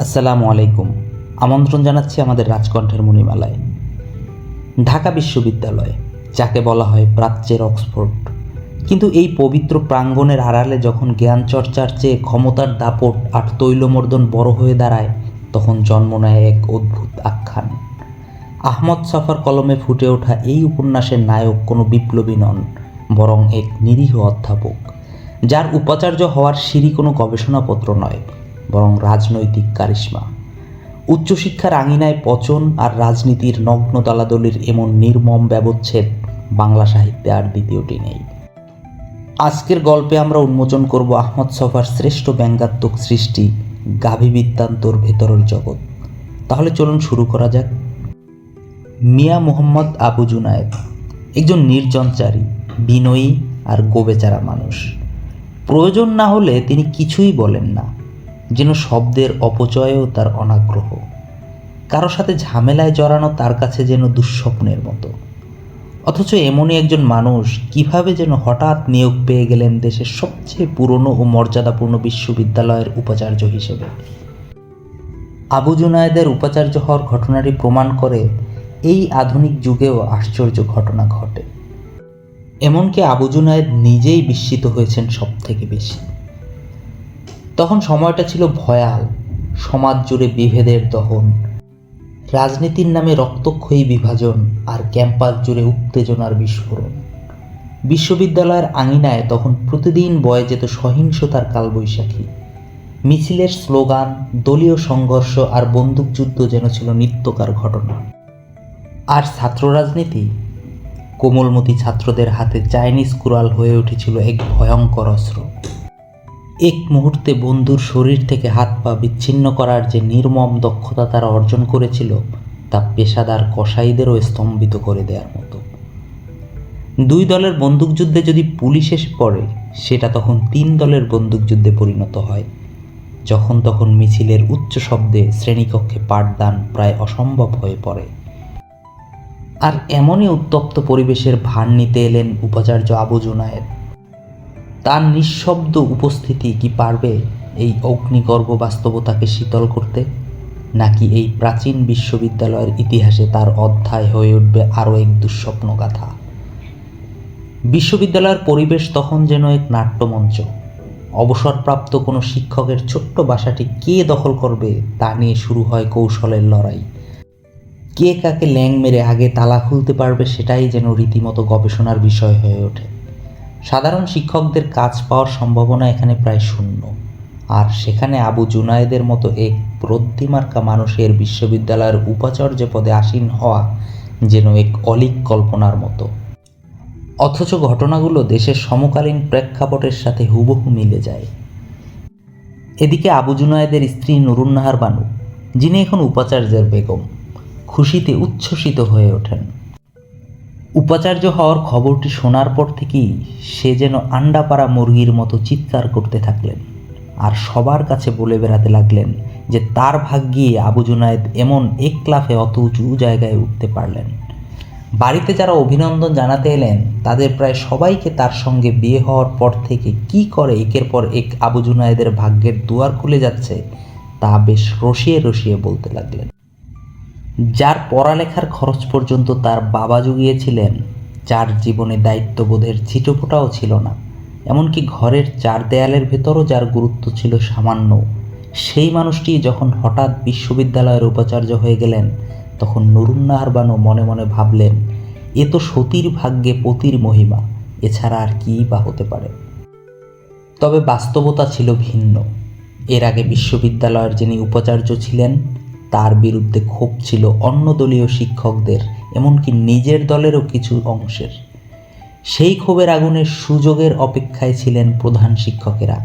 আসসালামু আলাইকুম। আমন্ত্রণ জানাচ্ছি আমাদের রাজকণ্ঠের মণিমালায়। ঢাকা বিশ্ববিদ্যালয়, যাকে বলা হয় প্রাচ্যের অক্সফোর্ড, কিন্তু এই পবিত্র প্রাঙ্গণের আড়ালে যখন জ্ঞান চর্চার চেয়ে ক্ষমতার দাপট আর তৈলমর্দন বড় হয়ে দাঁড়ায়, তখন জন্ম নেয় এক অদ্ভুত আখ্যান। আহমদ ছফার কলমে ফুটে ওঠা এই উপন্যাসের নায়ক কোনো বিপ্লবী নন, বরং এক নিরীহ অধ্যাপক, যার উপাচার্য হওয়ার সিঁড়ি কোনো গবেষণাপত্র নয়, বরং রাজনৈতিক কারিশমা। উচ্চশিক্ষার আঙিনায় পচন আর রাজনীতির নগ্ন দালাদলির এমন নির্মম ব্যবচ্ছেদ বাংলা সাহিত্যে আর দ্বিতীয়টি নেই। আজকের গল্পে আমরা উন্মোচন করব আহমদ ছফার শ্রেষ্ঠ ব্যঙ্গাত্মক সৃষ্টি গাভী বৃত্তান্তর ভেতরের জগৎ। তাহলে চলুন শুরু করা যাক। মিয়া মুহাম্মদ আবু জুনায়েদ একজন নির্জনচারী, বিনয়ী আর গোবেচারা মানুষ। প্রয়োজন না হলে তিনি কিছুই বলেন না, যেন শব্দের অপচয়েও তার অনাগ্রহ। কারো সাথে ঝামেলায় জড়ানো তার কাছে যেন দুঃস্বপ্নের মতো। অথচ এমনই একজন মানুষ কিভাবে যেন হঠাৎ নিয়োগ পেয়ে গেলেন দেশের সবচেয়ে পুরনো ও মর্যাদাপূর্ণ বিশ্ববিদ্যালয়ের উপাচার্য হিসেবে। আবু জুনায়েদের উপাচার্য হওয়ার ঘটনাটি প্রমাণ করে এই আধুনিক যুগেও আশ্চর্য ঘটনা ঘটে। এমনকি আবু জুনায়েদ নিজেই বিস্মিত হয়েছেন সব থেকে বেশি। তখন সময়টা ছিল ভয়াল, সমাজ জুড়ে বিভেদের দহন, রাজনীতির নামে রক্তক্ষয়ী বিভাজন আর ক্যাম্পাস জুড়ে উত্তেজনার বিস্ফোরণ। বিশ্ববিদ্যালয়ের আঙিনায় তখন প্রতিদিন বয়ে যেত সহিংসতার কালবৈশাখী। মিছিলের স্লোগান, দলীয় সংঘর্ষ আর বন্দুকযুদ্ধ যেন ছিল নিত্যকার ঘটনা। আর ছাত্র রাজনীতি, কোমলমতি ছাত্রদের হাতে চাইনিজ কুড়াল হয়ে উঠেছিল এক ভয়ঙ্কর অস্ত্র। এক মুহূর্তে বন্ধুর শরীর থেকে হাত পা বিচ্ছিন্ন করার যে নির্মম দক্ষতা তারা অর্জন করেছিল, তা পেশাদার কসাইদেরও স্তম্ভিত করে দেওয়ার মতো। দুই দলের বন্দুকযুদ্ধে যদি পুলিশ এসে পড়ে, সেটা তখন 3 দলের বন্দুকযুদ্ধে পরিণত হয়। যখন তখন মিছিলের উচ্চ শব্দে শ্রেণীকক্ষে পাঠদান প্রায় অসম্ভব হয়ে পড়ে। আর এমনই উত্তপ্ত পরিবেশের ভার নিতে এলেন উপাচার্য আবু জুনায়েদ। তার নিঃশব্দ উপস্থিতি কি পারবে এই অগ্নিগর্ভ বাস্তবতাকে শীতল করতে, নাকি এই প্রাচীন বিশ্ববিদ্যালয়ের ইতিহাসে তার অধ্যায় হয়ে উঠবে আরও এক দুঃস্বপ্ন গাথা? বিশ্ববিদ্যালয়ের পরিবেশ তখন যেন এক নাট্যমঞ্চ। অবসরপ্রাপ্ত কোনো শিক্ষকের ছোট্ট বাসাটি কে দখল করবে তা নিয়ে শুরু হয় কৌশলের লড়াই। কে কাকে ল্যাং মেরে আগে তালা খুলতে পারবে সেটাই যেন রীতিমতো গবেষণার বিষয় হয়ে ওঠে। সাধারণ শিক্ষকদের কাজ পাওয়ার সম্ভাবনা এখানে প্রায় শূন্য, আর সেখানে আবু জুনায়েদের মতো এক প্রতিমার্কা মানুষের বিশ্ববিদ্যালয়ের উপাচার্য পদে আসীন হওয়া যেন এক অলীক কল্পনার মতো। অথচ ঘটনাগুলো দেশের সমকালীন প্রেক্ষাপটের সাথে হুবহু মিলে যায়। এদিকে আবু জুনায়েদের স্ত্রী নুরুন্নাহার বানু, যিনি এখন উপাচার্যের বেগম, খুশিতে উচ্ছ্বসিত হয়ে ওঠেন। উপাচার্য হওয়ার খবরটি শোনার পর থেকেই সে যেন আন্ডা পাড়া মুরগির মতো চিৎকার করতে থাকলেন, আর সবার কাছে বলে বেড়াতে লাগলেন যে তার ভাগ্যে আবু জুনায়েদ এমন এক লাফে অত উঁচু জায়গায় উঠতে পারলেন। বাড়িতে যারা অভিনন্দন জানাতে এলেন, তাদের প্রায় সবাইকে তার সঙ্গে বিয়ে হওয়ার পর থেকে কি করে একের পর এক আবু জুনায়েদের ভাগ্যের দুয়ার খুলে যাচ্ছে তা বেশ রসিয়ে রসিয়ে বলতে লাগলেন। যার পড়ালেখার খরচ পর্যন্ত তার বাবা জুগিয়েছিলেন, যার জীবনে দায়িত্ববোধের ছিটেফোঁটাও ছিল না, এমনকি ঘরের 4 দেয়ালের ভেতরও যার গুরুত্ব ছিল সামান্য, সেই মানুষটি যখন হঠাৎ বিশ্ববিদ্যালয়ের উপাচার্য হয়ে গেলেন, তখন নুরুন্নাহার বানু মনে মনে ভাবলেন, এ তো সতীর ভাগ্যে পতির মহিমা, এছাড়া আর কী বা হতে পারে। তবে বাস্তবতা ছিল ভিন্ন। এর আগে বিশ্ববিদ্যালয়ের যিনি উপাচার্য ছিলেন, তার বিরুদ্ধে ক্ষোভ ছিল অন্য দলীয় শিক্ষকদের, এমনকি নিজের দলেরও কিছু অংশের। সেই ক্ষোভের আগুনের সুযোগের অপেক্ষায় ছিলেন প্রধান শিক্ষকেরা।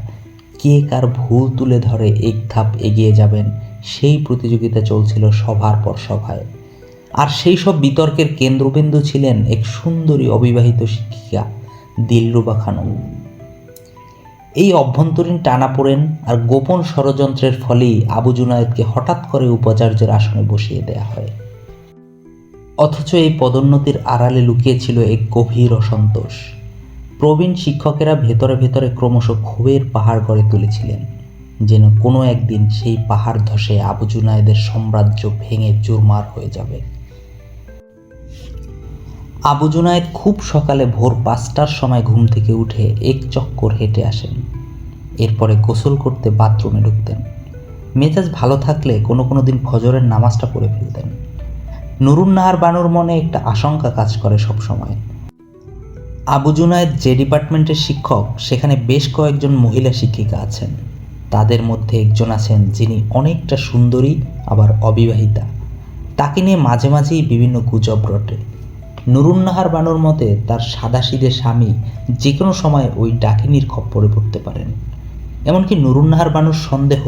কে কার ভুল তুলে ধরে এক ধাপ এগিয়ে যাবেন, সেই প্রতিযোগিতা চলছিল সভার পর সভায়। আর সেই সব বিতর্কের কেন্দ্রবিন্দু ছিলেন এক সুন্দরী অবিবাহিত শিক্ষিকা, দিলরুবা খানম। এই অভ্যন্তরীণ টানাপোড়েন আর গোপন ষড়যন্ত্রের ফলেই আবু জুনায়েদকে হঠাৎ করে উপাচার্যের আসনে বসিয়ে দেয়া হয়। অথচ এই পদোন্নতির আড়ালে লুকিয়েছিল এক গভীর অসন্তোষ। প্রবীণ শিক্ষকেরা ভেতরে ভেতরে ক্রমশ ক্ষোভের পাহাড় গড়ে তুলেছিলেন। যেন কোনো একদিন সেই পাহাড় ধসে আবু জুনায়েদের সাম্রাজ্য ভেঙে চুরমার হয়ে যাবে। আবু জুনায়েদ খুব সকালে ভোর 5টার সময় ঘুম থেকে উঠে এক চক্কর হেঁটে আসেন। এরপরে গোসল করতে বাথরুমে ঢুকতেন। মেজাজ ভালো থাকলে কোনো কোনো দিন ফজরের নামাজটা পড়ে ফেলতেন। নুরুন্নাহার বানুর মনে একটা আশঙ্কা কাজ করে সব সময়। আবু জুনায়েদ যে ডিপার্টমেন্টের শিক্ষক, সেখানে বেশ কয়েকজন মহিলা শিক্ষিকা আছেন। তাদের মধ্যে একজন আছেন যিনি অনেকটা সুন্দরী আবার অবিবাহিতা। তাকে নিয়ে মাঝে মাঝেই বিভিন্ন গুজব রটে। নুরুন্নাহার বানুর মতে তার সাদাসিধে স্বামী যে কোনো সময় ওই ডাকিনীর খপ্পরে পড়তে পারেন। এমনকি নুরুন্নাহার বানুর সন্দেহ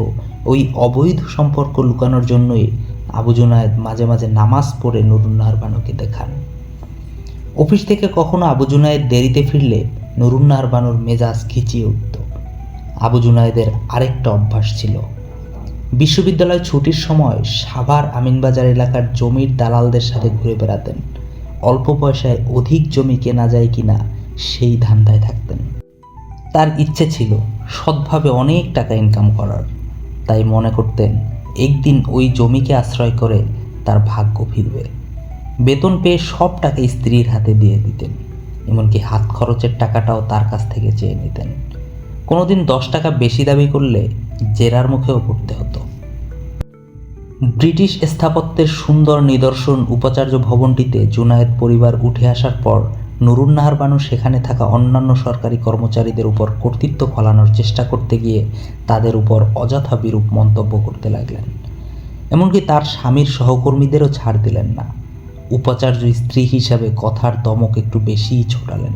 ওই অবৈধ সম্পর্ক লুকানোর জন্যই আবু জুনায়েদ মাঝে মাঝে নামাজ পড়ে নুরুন্নাহার বানুকে দেখান। অফিস থেকে কখনো আবু জুনায়েদ দেরিতে ফিরলে নুরুন্নাহার বানুর মেজাজ খিচিয়ে উঠত। আবু জুনায়েদের আরেকটা অভ্যাস ছিল, বিশ্ববিদ্যালয় ছুটির সময় সাভার আমিনবাজার এলাকার জমির দালালদের সাথে ঘুরে বেড়াতেন। অল্প পয়সায় অধিক জমি কেনা যায় কিনা সেই ধান্দায় থাকতেন। তার ইচ্ছে ছিল সৎভাবে অনেক টাকা ইনকাম করার, তাই মনে করতেন একদিন ওই জমিকে আশ্রয় করে তার ভাগ্য ফিরবে। বেতন পেয়ে সব টাকা স্ত্রীর হাতে দিয়ে দিতেন, এমনকি হাত খরচের টাকাটাও তার কাছ থেকে চেয়ে নিতেন। কোনোদিন 10 টাকা বেশি দাবি করলে জেরার মুখেও পড়তে হতো। ব্রিটিশ স্থাপত্যের সুন্দর নিদর্শন উপাচার্য ভবনটিতে জুনায়েদ পরিবার উঠে আসার পর নুরুন্নাহার বানু সেখানে থাকা অন্যান্য সরকারি কর্মচারীদের উপর কর্তৃত্ব ফলানোর চেষ্টা করতে গিয়ে তাদের উপর অযথা বিরূপ মন্তব্য করতে লাগলেন। এমনকি তার স্বামীর সহকর্মীদেরও ছাড় দিলেন না। উপাচার্য স্ত্রী হিসাবে কথার দমক একটু বেশিই ছোটালেন।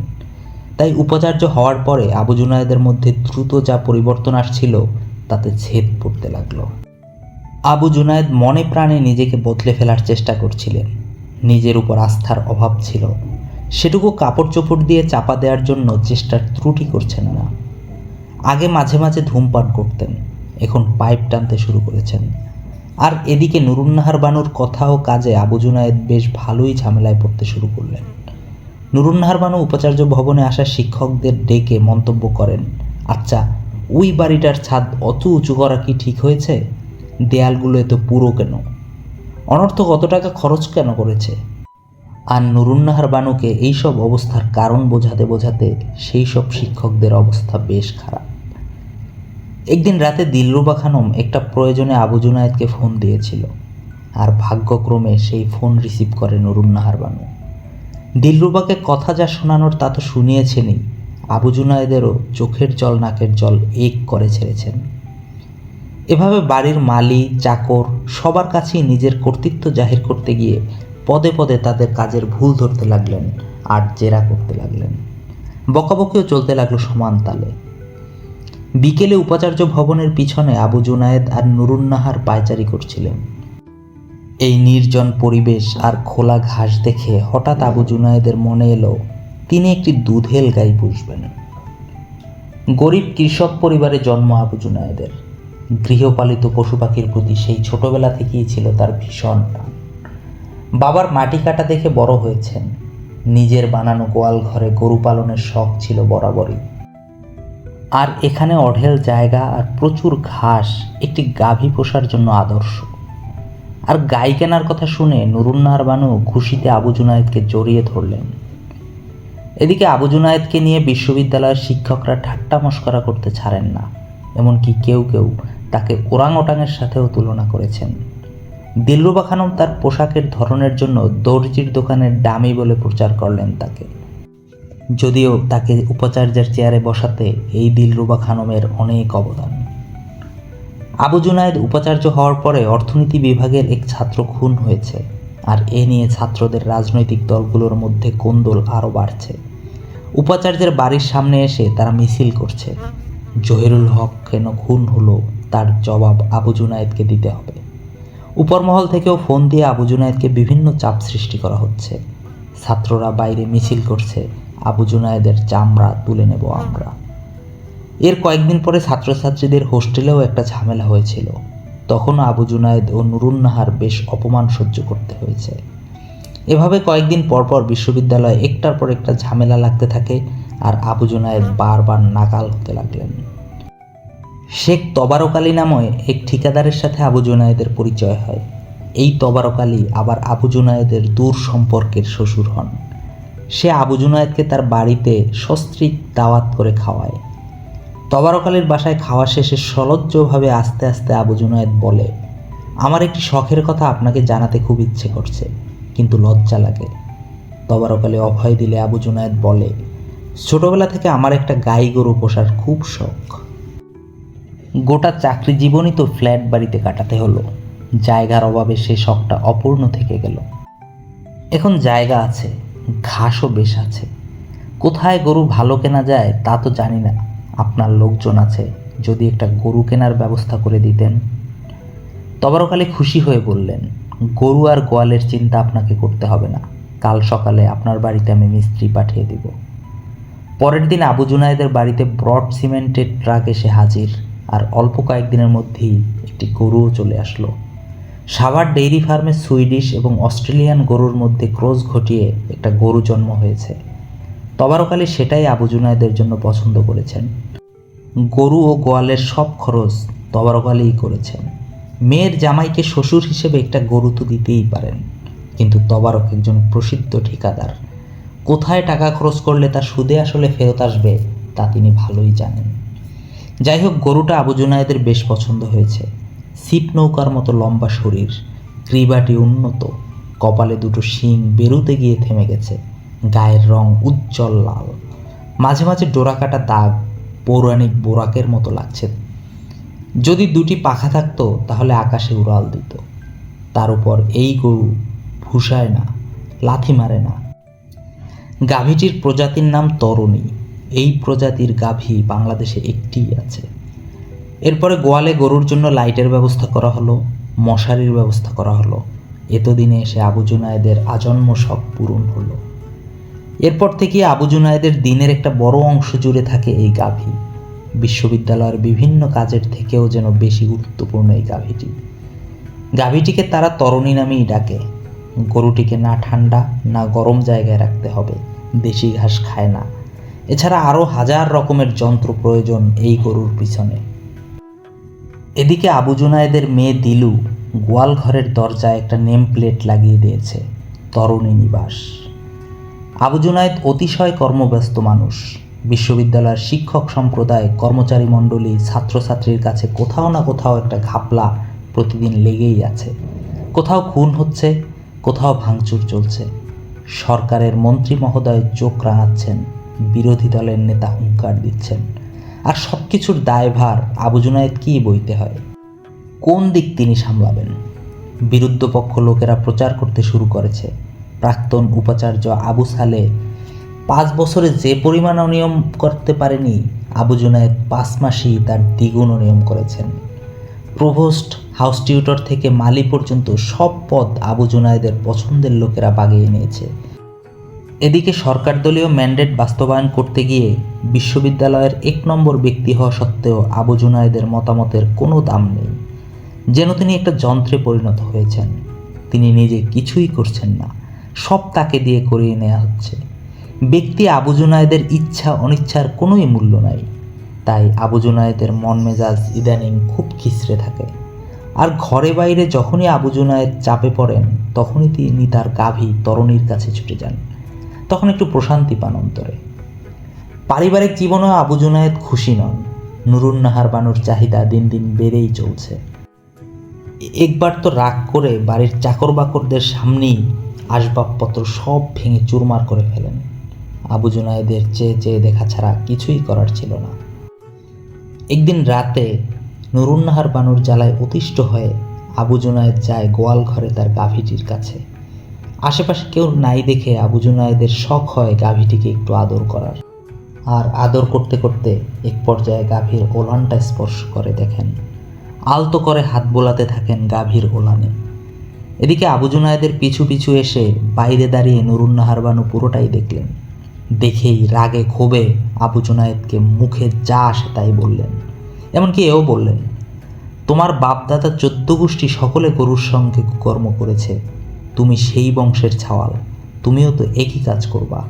তাই উপাচার্য হওয়ার পরে আবু জুনায়েদের মধ্যে দ্রুত যা পরিবর্তন আসছিল তাতে ছেদ পড়তে লাগলো। আবু জুনায়েদ মনে প্রাণে নিজেকে বদলে ফেলার চেষ্টা করছিলেন। নিজের উপর আস্থার অভাব ছিল, সেটুকু কাপড় চোপড় দিয়ে চাপা দেওয়ার জন্য চেষ্টার ত্রুটি করছেন না। আগে মাঝে মাঝে ধূমপান করতেন, এখন পাইপ টানতে শুরু করেছেন। আর এদিকে নুরুন্নাহার বানুর কথা ও কাজে আবু জুনায়েদ বেশ ভালোই ঝামেলায় পড়তে শুরু করলেন। নুরুন্নাহার বানু উপাচার্য ভবনে আসা শিক্ষকদের ডেকে মন্তব্য করেন, আচ্ছা ওই বাড়িটার ছাদ অত উঁচু করা কি ঠিক হয়েছে? দেয়ালগুলো এত পুরো কেন? অনর্থক কত টাকা খরচ কেন করেছে? আর নুরুন্নাহার বানুকে এইসব অবস্থার কারণ বোঝাতে বোঝাতে সেই সব শিক্ষকদের অবস্থা বেশ খারাপ। একদিন রাতে দিলরুবা খানম একটা প্রয়োজনে আবু জুনায়েদকে ফোন দিয়েছিল, আর ভাগ্যক্রমে সেই ফোন রিসিভ করে নুরুন্নাহার বানু। দিলরুবাকে কথা যা শোনানোর তা তো শুনিয়েছেনই, আবু জুনায়েদেরও চোখের জল নাকের জল এক করে ছেড়েছেন। এভাবে বাড়ির মালি চাকর সবার কাছেই নিজের কর্তৃত্ব জাহির করতে গিয়ে পদে পদে তাদের কাজের ভুল ধরতে লাগলেন আর জেরা করতে লাগলেন। বকাবকিও চলতে লাগলো সমান তালে। বিকেলে উপাচার্য ভবনের পিছনে আবু জুনায়েদ আর নুরুন্নাহার পায়চারি করছিলেন। এই নির্জন পরিবেশ আর খোলা ঘাস দেখে হঠাৎ আবু জুনায়েদের মনে এলো তিনি একটি দুধেল গাই পুষবেন। গরিব কৃষক পরিবারে জন্ম আবু জুনায়েদের। গৃহপালিত পশু পাখির প্রতি সেই ছোটবেলা থেকেই ছিল তার ভীষণ টান। বাবার মাটি কাটা দেখে বড় হয়েছেন। নিজের বানানো গোয়াল ঘরে গরু পালনের শখ ছিল বরাবরই। আর এখানে অঢেল জায়গা আর প্রচুর ঘাস একটি গাভী পোষার জন্য আদর্শ। আর গাই কেনার কথা শুনে নুরুন্নাহার বানু খুশিতে আবু জুনায়েদকে জড়িয়ে ধরলেন। এদিকে আবু জুনায়েদকে নিয়ে বিশ্ববিদ্যালয়ের শিক্ষকরা ঠাট্টা মশকরা করতে ছাড়েন না, এমনকি কেউ কেউ তাকে ওরাং ওটাংয়ের সাথেও তুলনা করেছেন। দিলরুবা খানম তার পোশাকের ধরনের জন্য দর্জির দোকানের ডামি বলে প্রচার করলেন তাকে। যদিও তাকে উপাচার্যের চেয়ারে বসাতে এই দিলরুবা খানমের অনেক অবদান। আবু জুনায়েদ উপাচার্য হওয়ার পরে অর্থনীতি বিভাগের এক ছাত্র খুন হয়েছে, আর এ নিয়ে ছাত্রদের রাজনৈতিক দলগুলোর মধ্যে কোন্দল আরও বাড়ছে। উপাচার্যের বাড়ির সামনে এসে তারা মিছিল করছে, জহিরুল হক কেন খুন হলো তার জবাব আবু জুনায়েদকে দিতে হবে। উপরমহল থেকেও ফোন দিয়ে আবু জুনায়েদকে বিভিন্ন চাপ সৃষ্টি করা হচ্ছে। ছাত্ররা বাইরে মিছিল করছে, আবু জুনায়েদের চামড়া তুলে নেব আমরা। এর কয়েকদিন পরে ছাত্রছাত্রীদের হোস্টেলেও একটা ঝামেলা হয়েছিল। তখনও আবু জুনায়েদ ও নুরুন্নাহার বেশ অপমান সহ্য করতে হয়েছে। এভাবে কয়েকদিন পরপর বিশ্ববিদ্যালয়ে একটার পর একটা ঝামেলা লাগতে থাকে, আর আবু জুনায়েদ বারবার নাকাল হতে লাগলেন। শেখ তবারক আলী নামে এক ঠিকাদারের সাথে আবু জুনায়েদের পরিচয় হয়। এই তবারক আলী আবার আবু জুনায়েদের দূর সম্পর্কের শ্বশুর হন। সে আবু জুনায়েদকে তার বাড়িতে সস্ত্রীক দাওয়াত করে খাওয়ায়। তবারক আলীর বাসায় খাওয়া শেষে সলজ্জভাবে আস্তে আস্তে আবু জুনায়েদ বলে, আমার একটি শখের কথা আপনাকে জানাতে খুব ইচ্ছে করছে, কিন্তু লজ্জা লাগে। তবারক আলী অভয় দিলে আবু জুনায়েদ বলে, ছোটবেলা থেকে আমার একটা গাই গরু পোষার খুব শখ। গোটা চাকরি জীবনই তো ফ্ল্যাট বাড়িতে কাটাতে হলো, জায়গার অভাবে সে শখটা অপূর্ণ থেকে গেল। এখন জায়গা আছে, ঘাসও বেশ আছে, কোথায় গরু ভালো কেনা যায় তা তো জানি না। আপনার লোকজন আছে, যদি একটা গরু কেনার ব্যবস্থা করে দিতেন। তবারক আলী খুশি হয়ে বললেন, গরু আর গোয়ালের চিন্তা আপনাকে করতে হবে না, কাল সকালে আপনার বাড়িতে আমি মিস্ত্রি পাঠিয়ে দিব। পরের দিন আবু জুনায়েদের বাড়িতে ব্রড সিমেন্টের ট্রাক এসে হাজির, আর অল্প কয়েকদিনের মধ্যেই একটি গরুও চলে আসলো। সাভার ডেইরি ফার্মে সুইডিশ এবং অস্ট্রেলিয়ান গরুর মধ্যে ক্রস ঘটিয়ে একটা গরু জন্ম হয়েছে। তবারক আলী সেটাই আবু জুনায়েদের জন্য পছন্দ করেছেন। গরু ও গোয়ালের সব খরচ তবারক আলীই করেছেন। মেয়ের জামাইকে শ্বশুর হিসেবে একটা গরু তো দিতেই পারেন, কিন্তু তবারক একজন প্রসিদ্ধ ঠিকাদার, কোথায় টাকা খরচ করলে তা সুদে আসলে ফেরত আসবে তা তিনি ভালোই জানেন। যাই হোক, গরুটা আবু জুনায়েদের বেশ পছন্দ হয়েছে। ছিপ নৌকার মতো লম্বা শরীর, গ্রীবাটি উন্নত, কপালে দুটো শিং বেরুতে গিয়ে থেমে গেছে, গায়ের রং উজ্জ্বল লাল, মাঝে মাঝে ডোরাকাটা দাগ, পৌরাণিক বোরাকের মতো লাগছে। যদি দুটি পাখা থাকতো তাহলে আকাশে উড়াল দিত। তার উপর এই গরু ভুসায় না, লাথি মারে না। গাভীটির প্রজাতির নাম তরুণী। এই প্রজাতির গাভী বাংলাদেশে একটিই আছে। এরপরে গোয়ালে গরুর জন্য লাইটের ব্যবস্থা করা হলো, মশারির ব্যবস্থা করা হলো। এতদিনে এসে আবু জুনায়েদের আজন্ম শখ পূরণ হলো। এরপর থেকে আবু জুনায়েদের দিনের একটা বড় অংশ জুড়ে থাকে এই গাভী। বিশ্ববিদ্যালয়ের বিভিন্ন কাজের থেকেও যেন বেশি গুরুত্বপূর্ণ এই গাভীটি। গাভীটিকে তারা তরুণী নামেই ডাকে। গরুটিকে না ঠান্ডা না গরম জায়গায় রাখতে হবে, দেশি ঘাস খায় না। এছাড়া আরও হাজার রকমের যন্ত্র প্রয়োজন এই গরুর পিছনে। এদিকে আবু জুনায়েদের মেয়ে দিলু গোয়াল ঘরের দরজায় একটা নেম প্লেট লাগিয়ে দিয়েছে, তরুণী নিবাস। আবু জুনায়েদ অতিশয় কর্মব্যস্ত মানুষ। বিশ্ববিদ্যালয়ের শিক্ষক সম্প্রদায়, কর্মচারী মণ্ডলী, ছাত্রছাত্রীর কাছে কোথাও না কোথাও একটা ঘাপলা প্রতিদিন লেগেই আছে। কোথাও খুন হচ্ছে, কোথাও ভাঙচুর চলছে। সরকারের মন্ত্রী মহোদয় চোখ রাঙাচ্ছেন, বিরোধী দলের নেতা হুঙ্কার দিচ্ছেন, আর সব কিছুর দায়ভার আবু জুনায়েদ কি বইতে হয়? কোন দিক তিনি সামলাবেন? বিরুদ্ধ পক্ষ লোকেরা প্রচার করতে শুরু করেছে, প্রাক্তন উপাচার্য আবু সালে 5 বছরে যে পরিমাণ অনিয়ম করতে পারেনি, আবু জুনায়েদ 5 মাসেই তার দ্বিগুণ অনিয়ম করেছেন। প্রভোস্ট, হাউস টিউটর থেকে মালি পর্যন্ত সব পদ আবু জুনায়েদের পছন্দের লোকেরা বাগিয়ে নিয়েছে। এদিকে সরকার দলীয় ম্যান্ডেট বাস্তবায়ন করতে গিয়ে বিশ্ববিদ্যালয়ের 1 নম্বর ব্যক্তি হওয়া সত্ত্বেও আবু জুনায়েদের মতামতের কোনো দাম নেই। যেন তিনি একটা যন্ত্রে পরিণত হয়েছেন। তিনি নিজে কিছুই করছেন না, সব তাকে দিয়ে করিয়ে নেওয়া হচ্ছে। ব্যক্তি আবু জুনায়েদের ইচ্ছা অনিচ্ছার কোনোই মূল্য নাই। তাই আবু জুনায়েদের মন মেজাজ ইদানিং খুব খিচড়ে থাকে। আর ঘরে বাইরে যখনই আবু জুনায়েদ চাপে পড়েন, তখনই তিনি তার গাভী তরুণীর কাছে ছুটে যান। তখন একটু প্রশান্তি পান অন্তরে। পারিবারিক জীবনেও আবু জুনায়েদ খুশি নন। নুরুন্নাহার বানুর চাহিদা দিন দিন বেড়েই চলছে। একবার তো রাগ করে বাড়ির চাকর বাকরদের সামনেই আসবাবপত্র সব ভেঙে চুরমার করে ফেলেন। আবু জুনায়েদের চেয়ে চেয়ে দেখা ছাড়া কিছুই করার ছিল না। একদিন রাতে নুরুন্নাহার বানুর জ্বালায় অতিষ্ঠ হয়ে আবু জুনায়েদ যায় গোয়াল ঘরে তার গাভীটির কাছে। আশেপাশে কেউ নাই দেখে আবু জুনায়েদের শখ হয় গাভীটিকে একটু আদর করার। আর আদর করতে করতে এক পর্যায়ে গাভীর ওলানটা স্পর্শ করে দেখেন। আলতো করে হাত বোলাতে থাকেন গাভীর ওলানে। এদিকে আবু জুনায়েদের পিছু পিছু এসে বাইরে দাঁড়িয়ে নুরুন্নাহার বানু পুরোটাই দেখলেন। দেখেই রাগে ক্ষোভে আবু জুনায়েদকে মুখে যা আসে তাই বললেন। এমনকি এও বললেন, তোমার বাপদাদা 14 গোষ্ঠী সকলে গরুর সঙ্গে কর্ম করেছে, তুমি সেই বংশের ছাওয়াল, তুমিও তো একই কাজ করবা।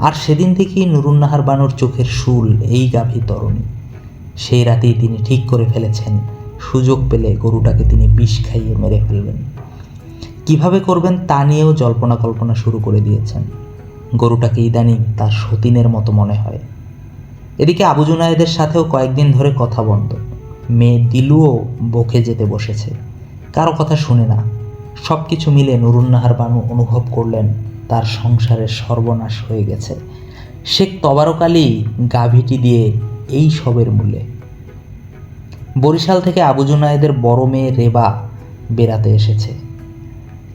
আর সেদিন থেকেই নুরুন্নাহার বানুর চোখের শুল এই গাভী তরুণী। সেই রাতেই তিনি ঠিক করে ফেলেছেন সুযোগ পেলে গরুটাকে তিনি বিষ খাইয়ে মেরে ফেলবেন। কিভাবে করবেন তা নিয়েও জল্পনা কল্পনা শুরু করে দিয়েছেন। গরুটাকে ইদানিং তার সতীনের মতো মনে হয়। এদিকে আবু জুনায়েদের সাথেও কয়েকদিন ধরে কথা বন্ধ। মেয়ে দিলুও বকে যেতে বসেছে, কারো কথা শুনে না। সব কিছু মিলে নুরুন্নাহার বানু অনুভব করলেন তার সংসারের সর্বনাশ হয়ে গেছে। শেখ তবারক আলী গাভীটি দিয়ে এই সবের মূলে। বরিশাল থেকে আবু জুনায়েদের বড় মেয়ে রেবা বেড়াতে এসেছে।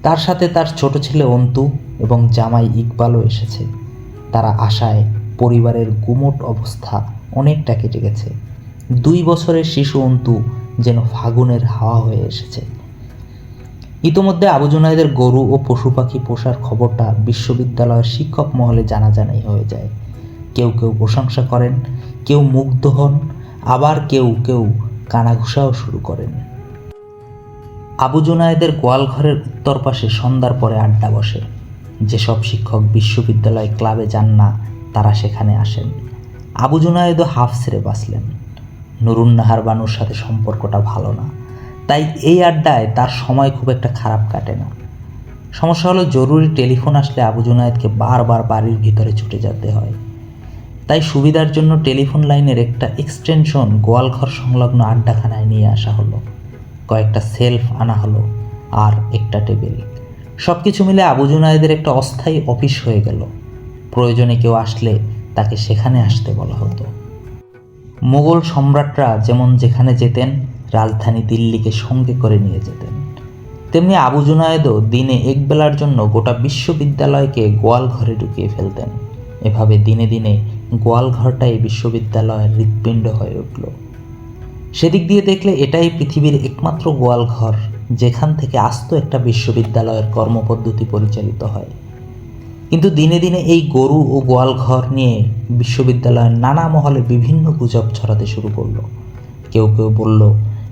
তার সাথে তার ছোট ছেলে অন্তু এবং জামাই ইকবালও এসেছে। তারা আশায় পরিবারের গুমোট অবস্থা অনেকটা কেটে গেছে। 2 বছরের শিশু অন্তু যেন ফাগুনের হাওয়া হয়ে এসেছে। ইতোমধ্যে আবু জুনায়েদের গরু ও পশু পাখি পোষার খবরটা বিশ্ববিদ্যালয়ের শিক্ষক মহলে জানাজানি হয়ে যায়। কেউ কেউ প্রশংসা করেন, কেউ মুগ্ধ হন, আবার কেউ কেউ কানাঘুষাও শুরু করেন। আবু জুনায়েদের গোয়ালঘরের উত্তর পাশে সন্ধ্যার পরে আড্ডা বসে। যেসব শিক্ষক বিশ্ববিদ্যালয় ক্লাবে যান না তারা সেখানে আসেন। আবু জুনায়েদও হাফ ছেড়ে বাঁচলেন। নুরুন্নাহার বানুর সাথে সম্পর্কটা ভালো না, তাই এই আড্ডায় তার সময় খুব একটা খারাপ কাটে না। সমস্যা হলো জরুরি টেলিফোন আসলে আবু জুনায়েদকে বারবার বাড়ির ভিতরে ছুটে যেতে হয়। তাই সুবিধার জন্য টেলিফোন লাইনের একটা এক্সটেনশন গোয়ালঘর সংলগ্ন আড্ডাখানায় নিয়ে আসা হলো। কয়েকটা সেলফ আনা হলো আর একটা টেবিল। সব কিছু মিলে আবু জুনায়েদের একটা অস্থায়ী অফিস হয়ে গেল। প্রয়োজনে কেউ আসলে তাকে সেখানে আসতে বলা হতো। মোগল সম্রাটরা যেমন যেখানে যেতেন রাজধানী দিল্লিকে সঙ্গে করে নিয়ে যেতেন, তেমনি আবু জুনায়েদও দিনে একবেলার জন্য গোটা বিশ্ববিদ্যালয়কে গোয়ালঘরে ঢুকিয়ে ফেলতেন। এভাবে দিনে দিনে গোয়ালঘরটাই বিশ্ববিদ্যালয়ের হৃৎপিণ্ড হয়ে উঠল। সেদিক দিয়ে দেখলে এটাই পৃথিবীর একমাত্র গোয়ালঘর যেখান থেকে আস্ত একটা বিশ্ববিদ্যালয়ের কর্মপদ্ধতি পরিচালিত হয়। কিন্তু দিনে দিনে এই গরু ও গোয়ালঘর নিয়ে বিশ্ববিদ্যালয়ের নানা মহলে বিভিন্ন গুজব ছড়াতে শুরু করলো। কেউ কেউ বলল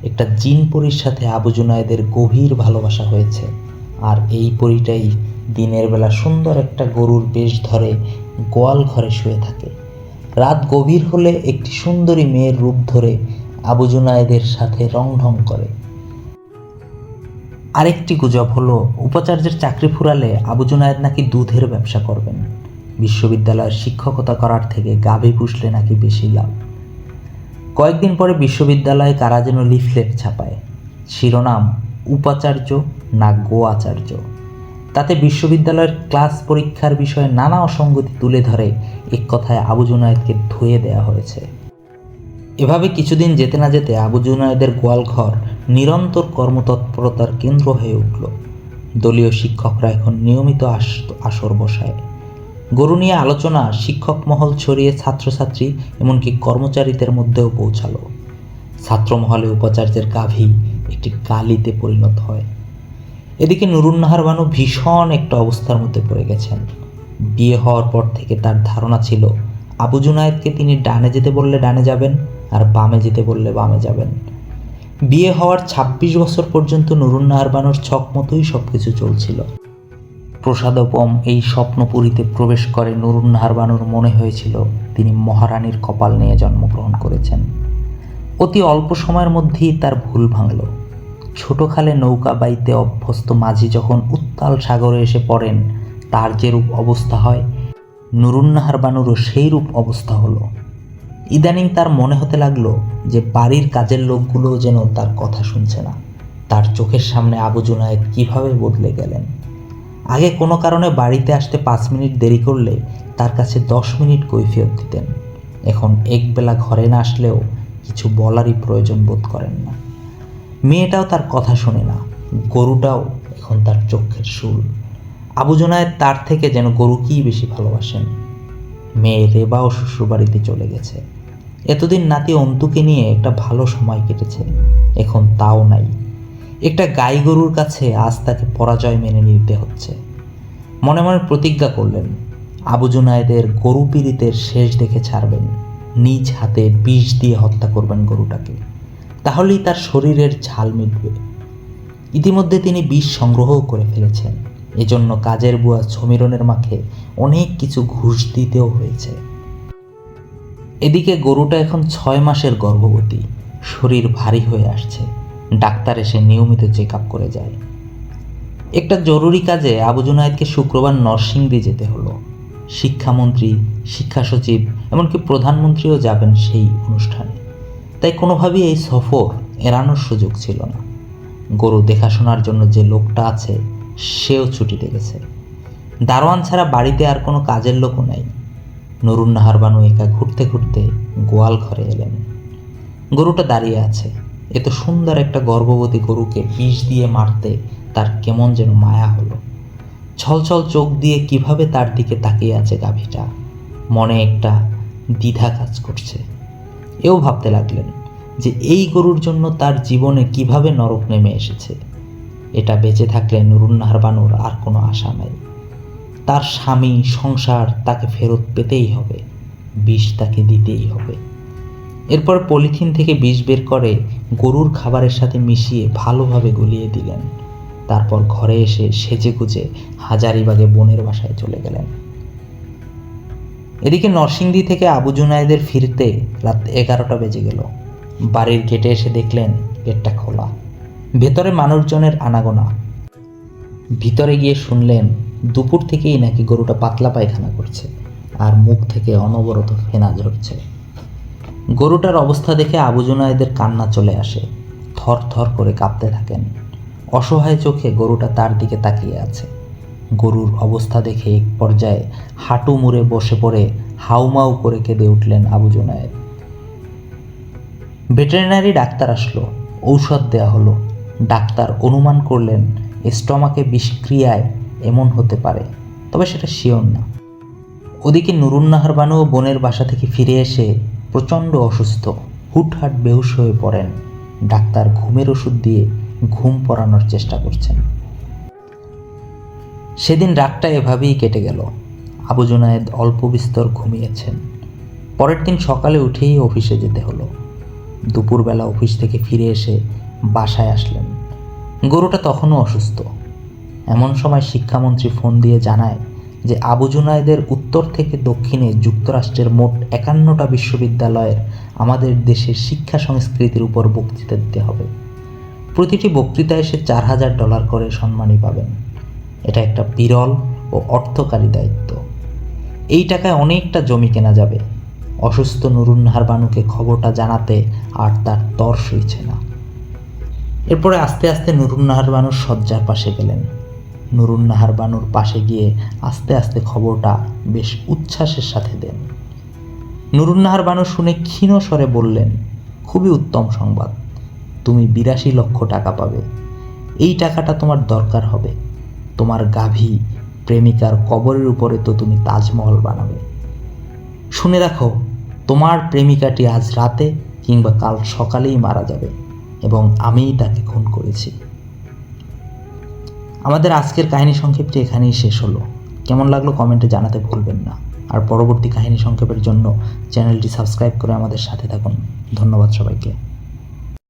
একটা জিন পরীর সাথে আবু জুনায়েদের গভীর ভালোবাসা হয়েছে, আর এই পরীটাই দিনের বেলা সুন্দর একটা গরুর বেশ ধরে গোয়াল ঘরে শুয়ে থাকে। রাত গভীর হলে একটি সুন্দরী মেয়ের রূপ ধরে আবু জুনায়েদের সাথে রংঢং করে। আরেকটি গুজব হলো উপাচার্যের চাকরি ফুরালে আবু জুনায়েদ নাকি দুধের ব্যবসা করবেন। বিশ্ববিদ্যালয়ের শিক্ষকতা করার থেকে গাভী পুষলে নাকি বেশি লাভ। কয়েকদিন পরে বিশ্ববিদ্যালয়ে কারা যেন লিফলেট ছাপায়, শিরোনাম উপাচার্য না গোয়াচার্য। তাতে বিশ্ববিদ্যালয়ের ক্লাস পরীক্ষার বিষয়ে নানা অসঙ্গতি তুলে ধরে এক কথায় আবু জুনায়েদকে ধুয়ে দেওয়া হয়েছে। এভাবে কিছুদিন যেতে না যেতে আবু জুনায়েদের গোয়ালঘর নিরন্তর কর্মতৎপরতার কেন্দ্র হয়ে উঠল। দলীয় শিক্ষকরা এখন নিয়মিত আসর বসায়। গরু নিয়ে আলোচনা শিক্ষক মহল ছড়িয়ে ছাত্রছাত্রী এমনকি কর্মচারীদের মধ্যেও পৌঁছালো। ছাত্রমহলে উপাচার্যের গাভী একটি গালিতে পরিণত হয়। এদিকে নুরুন্নাহার বানু ভীষণ একটা অবস্থার মধ্যে পড়ে গেছেন। বিয়ে হওয়ার পর থেকে তার ধারণা ছিল আবু জুনায়েদকে তিনি ডানে যেতে বললে ডানে যাবেন আর বামে যেতে বললে বামে যাবেন। বিয়ে হওয়ার 26 বছর পর্যন্ত নুরুন্নাহার বানুর ছক মতোই সব কিছু চলছিল। প্রসাদোপম এই স্বপ্নপুরীতে প্রবেশ করে নুরুন্নাহার বানুর মনে হয়েছিল তিনি মহারানীর কপাল নিয়ে জন্মগ্রহণ করেছেন। অতি অল্প সময়ের মধ্যেই তার ভুল ভাঙল। ছোট খালে নৌকা বাইতে অভ্যস্ত মাঝি যখন উত্তাল সাগরে এসে পড়েন তার যে রূপ অবস্থা হয়, নুরুন্নাহার বানুরও সেই রূপ অবস্থা হলো। ইদানিং তার মনে হতে লাগলো যে বাড়ির কাজের লোকগুলোও যেন তার কথা শুনছে না। তার চোখের সামনে আবু জুনায়েদ কিভাবে বদলে গেলেন। আগে কোনো কারণে বাড়িতে আসতে 5 মিনিট দেরি করলে তার কাছে 10 মিনিট কৈফিয়ত দিতেন। এখন একবেলা ঘরে না আসলেও কিছু বলারই প্রয়োজন বোধ করেন না। মেয়েটাও তার কথা শোনে না, গরুটাও এখন তার চোখের শুল। আবু জুনায়েদ তার থেকে যেন গরুকেই বেশি ভালোবাসেন। মেয়ে রেবাও শ্বশুরবাড়িতে চলে গেছে। এতদিন নাতি অন্তুকে নিয়ে একটা ভালো সময় কেটেছে, এখন তাও নাই। একটা গাই গরুর কাছে আজ তাকে পরাজয় মেনে নিতে হচ্ছে। মনে মনে প্রতিজ্ঞা করলেন আবু জুনায়েদের গরু পীড়িতের শেষ দেখে ছাড়বেন, নিজ হাতে বিষ দিয়ে হত্যা করবেন গরুটাকে, তাহলেই তার শরীরের ঝাল মিটবে। ইতিমধ্যে তিনি বিষ সংগ্রহও করে ফেলেছেন। এজন্য কাজের বুয়া সমীরনের মাকে অনেক কিছু ঘুষ দিতেও হয়েছে। এদিকে গরুটা এখন 6 মাসের গর্ভবতী, শরীর ভারী হয়ে আসছে। ডাক্তার এসে নিয়মিত চেক আপ করে যায়। একটা জরুরি কাজে আবু জুনায়েদকে শুক্রবার নরসিংদী যেতে হলো। শিক্ষামন্ত্রী, শিক্ষা সচিব, এমনকি প্রধানমন্ত্রীও যাবেন সেই অনুষ্ঠানে। তাই কোনোভাবেই এই সফর এড়ানোর সুযোগ ছিল না। গরু দেখাশোনার জন্য যে লোকটা আছে সেও ছুটিতে গেছে। দারোয়ান ছাড়া বাড়িতে আর কোনো কাজের লোকও নেই। নুরুন্নাহার বানু একা ঘুরতে ঘুরতে গোয়াল ঘরে এলেন। গরুটা দাঁড়িয়ে আছে। এত সুন্দর একটা গর্ভবতী গরুকে বিষ দিয়ে মারতে তার কেমন যেন মায়া হলো। ছলছল চোখ দিয়ে কিভাবে তার দিকে তাকিয়ে আছে গাভীটা, মনে একটা দ্বিধা কাজ করছে। এও ভাবতে লাগলেন যে এই গরুর জন্য তার জীবনে কিভাবে নরক নেমে এসেছে। এটা বেঁচে থাকলে নুরুন্নাহার বানুর আর কোনো আশা নাই। তার স্বামী, সংসার তাকে ফেরত পেতেই হবে, বিষ তাকে দিতেই হবে। এরপর পলিথিন থেকে বিষ বের করে গরুর খাবারের সাথে মিশিয়ে ভালোভাবে গলিয়ে দিলেন। তারপর ঘরে এসে সেজেগুজে হাজারীবাগে বোনের বাসায় চলে গেলেন। এদিকে নরসিংদী থেকে আবু জুনায়েদের ফিরতে রাত 11টা বেজে গেল। বাড়ির গেটে এসে দেখলেন গেটটা খোলা, ভেতরে মানুষজনের আনাগোনা। ভিতরে গিয়ে শুনলেন দুপুর থেকেই নাকি গরুটা পাতলা পায়খানা করছে আর মুখ থেকে অনবরত ফেনা ঝরছে। গরুটার অবস্থা দেখে আবু জুনায়েদের কান্না চলে আসে। থর থর করে কাঁপতে থাকেন। অসহায় চোখে গরুটা তার দিকে তাকিয়ে আছে। গরুর অবস্থা দেখে এক পর্যায়ে হাঁটু মুড়ে বসে পড়ে হাউমাউ করে কেঁদে উঠলেন আবু জুনায়েদ। ভেটেরিনারি ডাক্তার আসলো, ঔষধ দেয়া হলো। ডাক্তার অনুমান করলেন স্টমাকে বিষক্রিয়ায় এমন হতে পারে, তবে সেটা শিওর না। ওদিকে নুরুন্নাহার বানু বোনের বাসা থেকে ফিরে এসে প্রচণ্ড অসুস্থ, হুটহাট বেহুশ হয়ে পড়েন। ডাক্তার ঘুমের ওষুধ দিয়ে ঘুম পড়ানোর চেষ্টা করছেন। সেদিন রাতটা এভাবেই কেটে গেল। আবু জুনায়েদ অল্প বিস্তর ঘুমিয়েছেন। পরের দিন সকালে উঠেই অফিসে যেতে হলো। দুপুরবেলা অফিস থেকে ফিরে এসে বাসায় আসলেন। গরুটা তখনও অসুস্থ। এমন সময় শিক্ষামন্ত্রী ফোন দিয়ে জানায় যে আবু জুনায়েদের উত্তর থেকে দক্ষিণে যুক্তরাষ্ট্রের মোট 51টা বিশ্ববিদ্যালয়ের আমাদের দেশের শিক্ষা সংস্কৃতির উপর বক্তৃতা দিতে হবে। প্রতিটি বক্তৃতায় সে $4000 করে সম্মানী পাবেন। এটা একটা বিরল ও অর্থকারী দায়িত্ব। এই টাকায় অনেকটা জমি কেনা যাবে। অসুস্থ নুরুন্নাহার বানুকে খবরটা জানাতে আর তার তর সইছে না। এরপরে আস্তে আস্তে নুরুন্নাহার বানুর শয্যার পাশে গেলেন। নুরুন্নাহার বানুর পাশে গিয়ে আস্তে আস্তে খবরটা বেশ উচ্ছ্বাসের সাথে দেন। নুরুন্নাহার বানু শুনে ক্ষীণ স্বরে বললেন, খুবই উত্তম সংবাদ, তুমি 82 লক্ষ টাকা পাবে। এই টাকাটা তোমার দরকার হবে। তোমার গাভী প্রেমিকার কবরের উপরে তো তুমি তাজমহল বানাবে। শুনে রাখো, তোমার প্রেমিকাটি আজ রাতে কিংবা কাল সকালেই মারা যাবে এবং আমিই তাকে খুন করেছি। আমাদের আজকের কাহিনী সংক্ষেপটি এখানেই শেষ হলো। কেমন লাগলো কমেন্টে জানাতে ভুলবেন না। আর পরবর্তী কাহিনী সংক্ষেপের জন্য চ্যানেলটি সাবস্ক্রাইব করে আমাদের সাথে থাকুন। ধন্যবাদ সবাইকে।